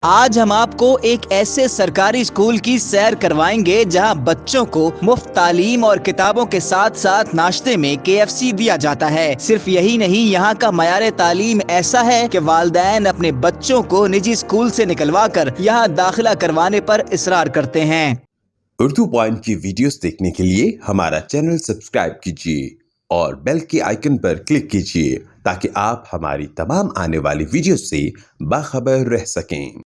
आज हम आपको एक ऐसे सरकारी स्कूल की सैर करवाएंगे जहां बच्चों को मुफ्त तालीम और किताबों के साथ साथ नाश्ते में KFC दिया जाता है। सिर्फ यही नहीं, यहां का मयार तालीम ऐसा है कि वालिदैन अपने बच्चों को निजी स्कूल से निकलवाकर यहां दाखिला करवाने पर इसरार करते हैं। उर्दू पॉइंट की वीडियोस देखने के लिए हमारा चैनल सब्सक्राइब कीजिए और बेल के आइकन पर क्लिक कीजिए ताकि आप हमारी तमाम आने वाली वीडियो से बाखबर रह सकें।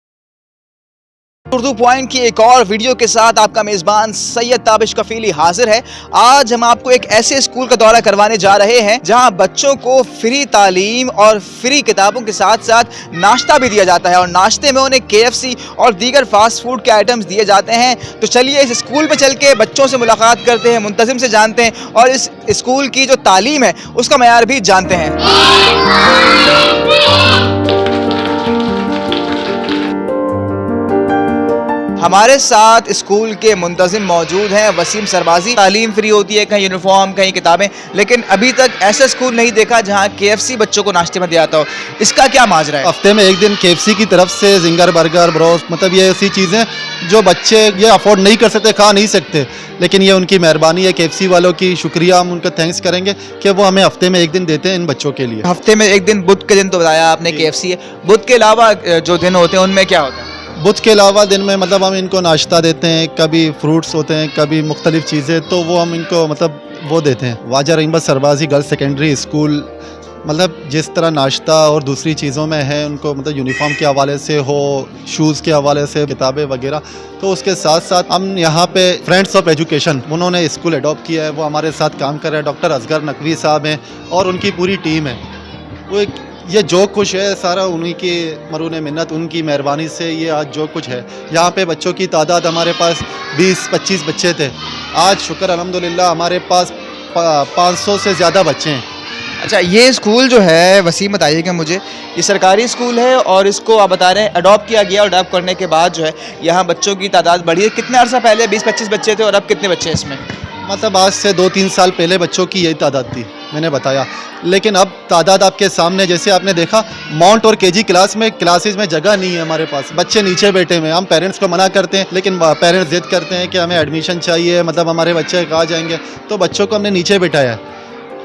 उर्दू पॉइंट की एक और वीडियो के साथ आपका मेजबान सैयद ताबिश कफीली हाजिर है। आज हम आपको एक ऐसे स्कूल का दौरा करवाने जा रहे हैं जहां बच्चों को फ्री तालीम और फ्री किताबों के साथ साथ नाश्ता भी दिया जाता है और नाश्ते में उन्हें KFC और दीगर फास्ट फूड के आइटम्स दिए जाते हैं। तो चलिए इस स्कूल में चल के बच्चों से मुलाकात करते हैं, मुंतजिम से जानते हैं और इस स्कूल की जो तालीम है उसका मयार भी जानते हैं। हमारे साथ स्कूल के मुंतजिम मौजूद हैं। वसीम सरबाजी। तालीम फ्री होती है, कहीं यूनिफॉर्म कहीं किताबें, लेकिन अभी तक ऐसा स्कूल नहीं देखा जहां KFC बच्चों को नाश्ते में दिया जाता हो। इसका क्या माजरा है? हफ्ते में एक दिन KFC की तरफ से जिंगर, बर्गर, ब्रोस्ट, मतलब ये ऐसी चीज़ें जो बच्चे ये अफोर्ड नहीं कर सकते, खा नहीं सकते, लेकिन ये उनकी मेहरबानी है KFC वालों की। शुक्रिया, हम उनका थैंक्स करेंगे कि वो हमें हफ्ते में एक दिन देते हैं इन बच्चों के लिए। हफ्ते में एक दिन, बुध के दिन तो बताया आपने KFC है, बुध के अलावा जो दिन होते हैं उनमें क्या होता है? बुध के अलावा दिन में मतलब हम इनको नाश्ता देते हैं, कभी फ्रूट्स होते हैं, कभी मुख्तलिफ चीज़ें, तो वो हम इनको मतलब वो देते हैं। वाजा रहीमत सरबाजी गर्ल्स सेकेंडरी स्कूल मतलब जिस तरह नाश्ता और दूसरी चीज़ों में है, उनको मतलब यूनिफॉर्म के हवाले से हो, शूज़ के हवाले से, किताबें वगैरह, तो उसके साथ साथ हम यहाँ पे फ्रेंड्स ऑफ एजुकेशन, उन्होंने स्कूल अडॉप्ट किया है, वो हमारे साथ काम कर रहे हैं। डॉक्टर असगर नकवी साहब हैं और उनकी पूरी टीम है। वो ये जो कुछ है सारा उन्हीं की मरून मिन्नत, उनकी मेहरबानी से ये आज जो कुछ है। यहाँ पे बच्चों की तादाद हमारे पास 20-25 बच्चे थे, आज शुक्र अल्हम्दुलिल्लाह हमारे पास 500 से ज़्यादा बच्चे हैं। अच्छा, ये स्कूल जो है, वसीम बताइएगा मुझे, ये सरकारी स्कूल है और इसको आप बता रहे हैं अडॉप्ट किया गया और अडॉप्ट करने के बाद जो है यहाँ बच्चों की तादाद बढ़ी है। कितने अर्सा पहले 20-25 बच्चे थे और अब कितने बच्चे हैं इसमें? मतलब आज से 2-3 साल पहले बच्चों की यही तादाद थी, मैंने बताया, लेकिन अब तादाद आपके सामने, जैसे आपने देखा माउंट और KG क्लासेस में जगह नहीं है हमारे पास, बच्चे नीचे बैठे हुए हैं। हम पेरेंट्स को मना करते हैं, लेकिन पेरेंट्स जिद करते हैं कि हमें एडमिशन चाहिए, मतलब हमारे बच्चे कहाँ जाएंगे, तो बच्चों को हमने नीचे बैठाया है।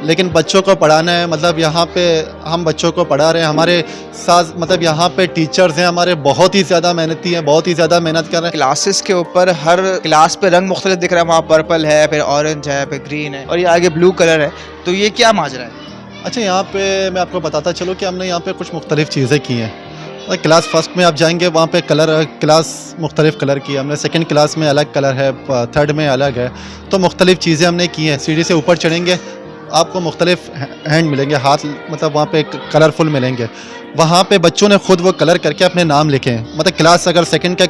लेकिन बच्चों को पढ़ाना है, मतलब यहाँ पे हम बच्चों को पढ़ा रहे हैं। हमारे साथ मतलब यहाँ पे टीचर्स हैं हमारे, बहुत ही ज़्यादा मेहनती हैं, बहुत ही ज़्यादा मेहनत कर रहे हैं। क्लासेस के ऊपर हर क्लास पे रंग मुख्तलिफ दिख रहा है, वहाँ पर्पल है, फिर ऑरेंज है, फिर ग्रीन है और ये आगे ब्लू कलर है। तो ये क्या माजरा है? अच्छा, यहाँ पे मैं आपको बताता चलूँ कि हमने यहाँ पे कुछ मुख्तलिफ चीज़ें की हैं। क्लास फर्स्ट में आप जाएंगे, वहाँ पे क्लास मुख्तलिफ कलर की है हमने। सेकंड क्लास में अलग कलर है, थर्ड में अलग है, तो मुख्तलिफ चीज़ें हमने की हैं। सीढ़ी से ऊपर चढ़ेंगे आपको मुख्तलिफ हैंड मिलेंगे, हाथ मतलब वहाँ पे कलरफुल मिलेंगे। वहाँ पे बच्चों ने खुद वो कलर करके अपने नाम लिखे हैं। मतलब क्लास अगर सेकंड का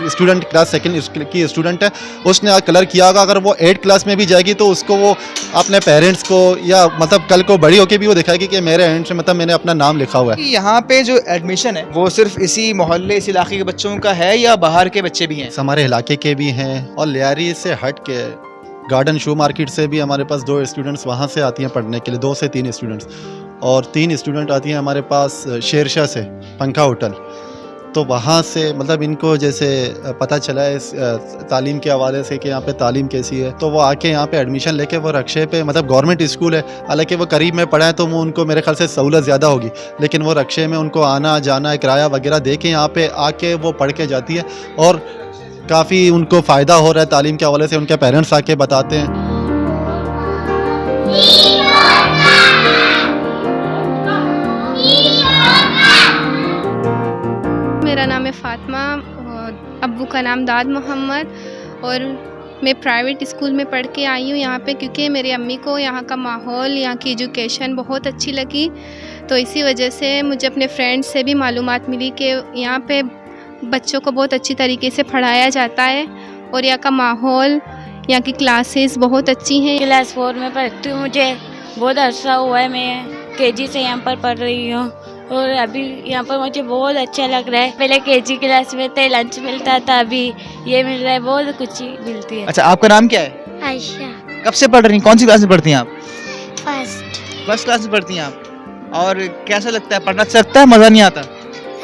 स्टूडेंट, क्लास सेकंड की स्टूडेंट है, उसने कलर किया होगा, अगर वो 8 क्लास में भी जाएगी तो उसको वो अपने पेरेंट्स को या मतलब कल को बड़ी होके भी वो दिखाएगी कि मेरे हैंड से मतलब मैंने अपना नाम लिखा हुआ है। यहाँ पे जो एडमिशन है वो सिर्फ इसी मोहल्ले, इस इलाके के बच्चों का है या बाहर के बच्चे भी हैं? हमारे इलाके के भी हैं और लियारी से हट के गार्डन शू मार्केट से भी हमारे पास 2 स्टूडेंट्स वहाँ से आती हैं पढ़ने के लिए, 2 से 3 स्टूडेंट्स, और 3 स्टूडेंट आती हैं हमारे पास शेरशाह से, पंखा होटल। तो वहाँ से मतलब इनको जैसे पता चला है इस तालीम के हवाले से कि यहाँ पे तालीम कैसी है, तो वो आके यहाँ पे एडमिशन लेके वो रक्शे पे, मतलब गवर्नमेंट स्कूल है, हालांकि वो करीब में पढ़ा है तो वो उनको मेरे ख्याल से सहूलत ज़्यादा होगी, लेकिन वो रक्शे में उनको आना जाना, किराया वगैरह दे के यहाँ पे आके वो पढ़ के जाती है और काफ़ी उनको फ़ायदा हो रहा है तालीम के हवाले से। उनके पेरेंट्स आके बताते हैं। मेरा नाम है फ़ातिमा और अब्बू का नाम दाद मोहम्मद, और मैं प्राइवेट स्कूल में पढ़ के आई हूँ यहाँ पे, क्योंकि मेरी अम्मी को यहाँ का माहौल, यहाँ की एजुकेशन बहुत अच्छी लगी। तो इसी वजह से मुझे अपने फ्रेंड्स से भी मालूमात मिली कि यहाँ पे बच्चों को बहुत अच्छी तरीके से पढ़ाया जाता है और यहाँ का माहौल, यहाँ की क्लासेस बहुत अच्छी हैं। क्लास 4 में पढ़ती हूँ, मुझे बहुत अच्छा हुआ है, मैं KG से यहाँ पर पढ़ रही हूँ और अभी यहाँ पर मुझे बहुत अच्छा लग रहा है। पहले KG क्लास में थे, लंच मिलता था, अभी ये मिल रहा है, बहुत कुछ मिलती है। अच्छा, आपका नाम क्या है? आयशा। कब से पढ़ रही हैं? कौन सी क्लास में पढ़ती हैं आप? फर्स्ट क्लास में पढ़ती हैं आप। और कैसा लगता है पढ़ना? अच्छा लगता है, मज़ा नहीं आता?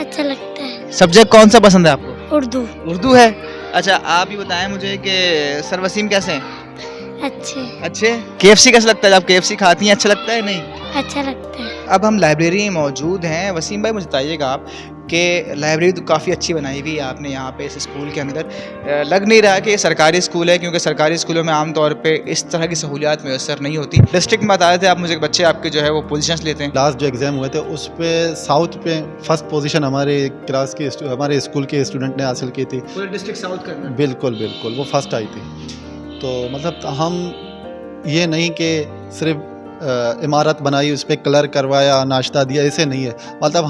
अच्छा लगता है। सब्जेक्ट कौन सा पसंद है आपको? उर्दू। उर्दू है। अच्छा आप ये बताएं मुझे कि सर वसीम कैसे हैं? अच्छे। KFC कैसा लगता है? जब KFC खाती हैं अच्छा लगता है नहीं? अच्छा लगता है। अब हम लाइब्रेरी में मौजूद हैं। वसीम भाई मुझे बताइएगा आप कि लाइब्रेरी तो काफ़ी अच्छी बनाई हुई है आपने यहाँ पे इस स्कूल के अंदर। लग नहीं रहा कि ये सरकारी स्कूल है, क्योंकि सरकारी स्कूलों में आमतौर पे इस तरह की सहूलियात मैसर नहीं होती। डिस्ट्रिक्ट में बता रहे थे आप मुझे, बच्चे आपके जो है वो पोजीशंस लेते हैं। लास्ट जो एग्ज़ाम हुए थे उस पे साउथ पे फर्स्ट पोजीशन हमारे क्लास के हमारे स्कूल के स्टूडेंट ने हासिल की थी। पूरे डिस्ट्रिक्ट साउथ के अंदर? बिल्कुल बिल्कुल, वो फर्स्ट आई थी। तो मतलब हम ये नहीं कि सिर्फ इमारत बनाई, उस पर कलर करवाया, नाश्ता दिया, ऐसे नहीं है। मतलब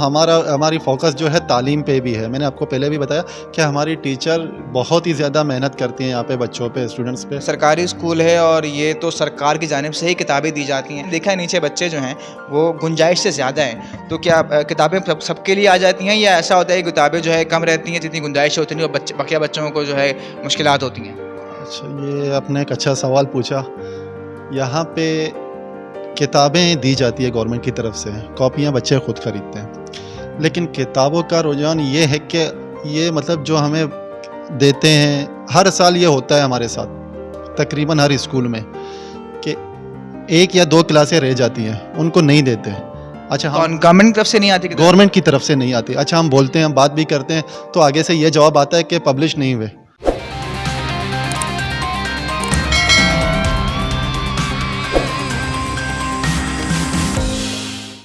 हमारी फोकस जो है तालीम पे भी है। मैंने आपको पहले भी बताया कि हमारी टीचर बहुत ही ज़्यादा मेहनत करती हैं यहाँ पे बच्चों पे, स्टूडेंट्स पे। सरकारी स्कूल है और ये तो सरकार की जानिब से ही किताबें दी जाती हैं। देखा है नीचे बच्चे जो हैं वो गुंजाइश से ज़्यादा हैं, तो क्या किताबें सबके लिए आ जाती हैं या ऐसा होता है कि किताबें जो है कम रहती हैं जितनी गुंजाइश होती नहीं, और बकिया बच्चों को जो है मुश्किलात होती हैं? अच्छा, ये आपने एक अच्छा सवाल पूछा। यहाँ पे किताबें दी जाती है गवर्नमेंट की तरफ से, कॉपियाँ बच्चे खुद खरीदते हैं, लेकिन किताबों का रुझान ये है कि ये मतलब जो हमें देते हैं, हर साल ये होता है हमारे साथ तकरीबन हर स्कूल में कि 1 या 2 क्लासें रह जाती हैं, उनको नहीं देते। अच्छा, हम गवर्नमेंट की तरफ से नहीं आती? गवर्नमेंट की तरफ से नहीं आती। अच्छा, हम बोलते हैं, हम बात भी करते हैं, तो आगे से ये जवाब आता है कि पब्लिश नहीं हुए।